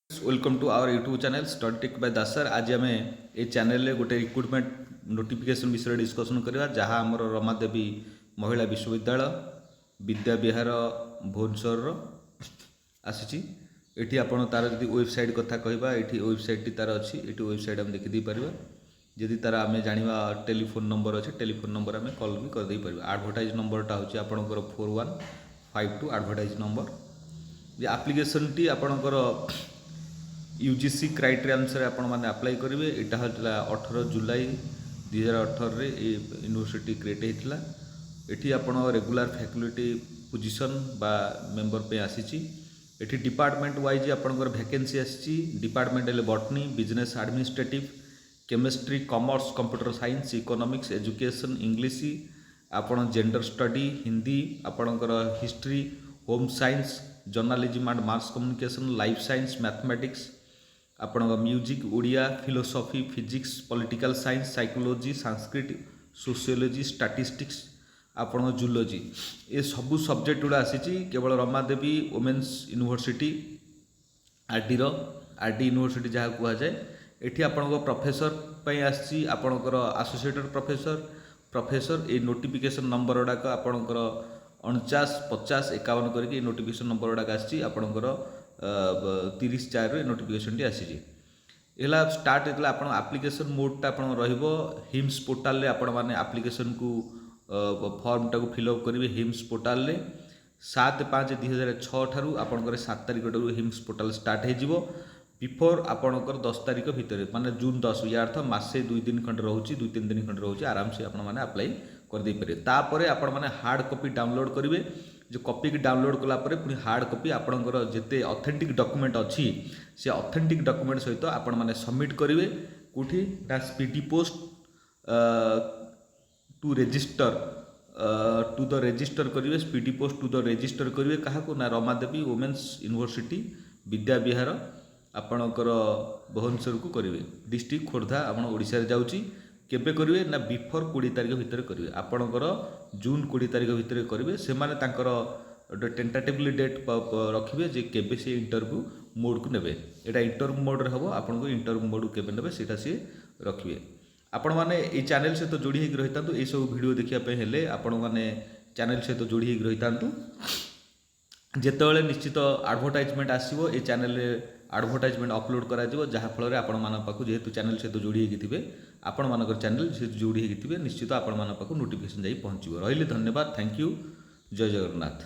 Welcome to our YouTube channel study tech by Das sir. आज आम ये चैनल गोटे रिक्रुटमेंट नोटिफिकेशन विषय डिस्कसन करवा जहाँ आमर रमादेवी महिला विश्वविद्यालय विद्या विहार भुवनेश्वर आसी। एटी आपण तार जदि वेबसाइट कथा कहबा एटी वेबसाइट टी तार अच्छी एटी वेबसाइट आम देखी पारिबा। जदि तार आम जानिबा टेलीफोन नंबर अच्छे टेलीफोन नंबर आम कॉल भी कर दे पारिबा। एडवर्टाइज नंबरटा होची आपणकर 4152 एडवर्टाइज नंबर। जे एप्लिकेशन टी आपणकर यूजीसी क्राइटेरिया अनुसार आपण मैंने अप्लाई करेंगे। यहाँ होता 18 जुलाई 2018 रे यूनिवर्सिटी क्रिएट होता। ये आप रेगुलर फैकल्टी पोजीशन बा मेंबर पे आसी। ये डिपार्टमेंट वाइज आपंकर वैकेंसी आसी। डिपार्टमेंट है botany business administrative chemistry commerce computer science economics education English आपण जेंडर स्टडी हिंदी आपणकर history home science journalism and mass communication life science mathematics आपण music Odia philosophy physics political science psychology Sanskrit sociology statistics आपण zoology ये सबू subject गुड़ा आसी। केवल Ramadevi women's university RD university जहाँ कहुए ये आपण प्रोफेसर आसी आपणकर एसोसिएटेड प्रोफेसर ये नोटिफिकेशन नंबर गुड़ाक आपणकर 49 50 51 करके नोटिफिकेशन नंबर गुड़ाक आसी। आपणकर 30/4 रे नोटिफिकेशन टी आसी। एला स्टार्ट होता आप एप्लिकेशन मोडटा आपण रहिबो हिम्स पोर्टाल रे आपण माने एप्लिकेशन को फॉर्मटा को फिलअप करेंगे हिम्स पोर्टाल रे 7/5/2006 ठारू आपणकर 7 तारिख ठारू हिम्स पोर्टाल स्टार्ट हो बिफोर आपणकर 10 तारिख भितर माने जून 10 या अर्थ मासे 2 दिन खंड रोचे 2-3 दिन खंड रोचे आराम से आपण माने अप्लाई कर दे पारे। तापर आपण माने हार्ड कॉपी डाउनलोड करेंगे। जो कॉपी की डाउनलोड कला पुणी हार्ड कॉपी आपणकर जिते ऑथेंटिक डॉक्यूमेंट अच्छी से ऑथेंटिक डॉक्यूमेंट सहित आपण माने सबमिट करेंगे कौटी speedy post to register to the register करेंगे speedy post to the register करेंगे क्या ना रमादेवी वोमेन्स यूनिवर्सिटी विद्या विहार आपणकर भुवनेश्वर को करेंगे डिस्ट्रिक्ट खोर्धा आपण ओडिशा जाऊँगी। केबे करेंगे ना बिफोर 20 तारिख भितर करेंगे आपणकर जून 20 तारिख भितर करेंगे। से माने तांकर टेंटाटिवली डेट रखिए जे केबे से इंटरव्यू मोड को नेबे। एटा इंटरव्यू मोड रे हबो आपनको इंटरव्यू मोड को केबे नेबे सेटा से रखिए। आपण माने ए चैनल से तो जोड़ी होक रहितांतु ए सब वीडियो देखिया पे हेले आपण माने चैनल से तो जोड़ी होक रहितांतु। जेतेबेले निश्चित एडवर्टाइजमेंट आसीबो ए चैनल रे एडवर्टाइजमेंट अपलोड करा जिवो जहाँ फल आपण मान पाखु जेहेतु चैनल सहित जोड़ी होते आपण मानकर चैनल से जोड़ी होते निश्चित आपण मान पाखु नोटिफिकेशन जाई पहुँचो। रहिले धन्यवाद। Thank you. जय जगन्नाथ।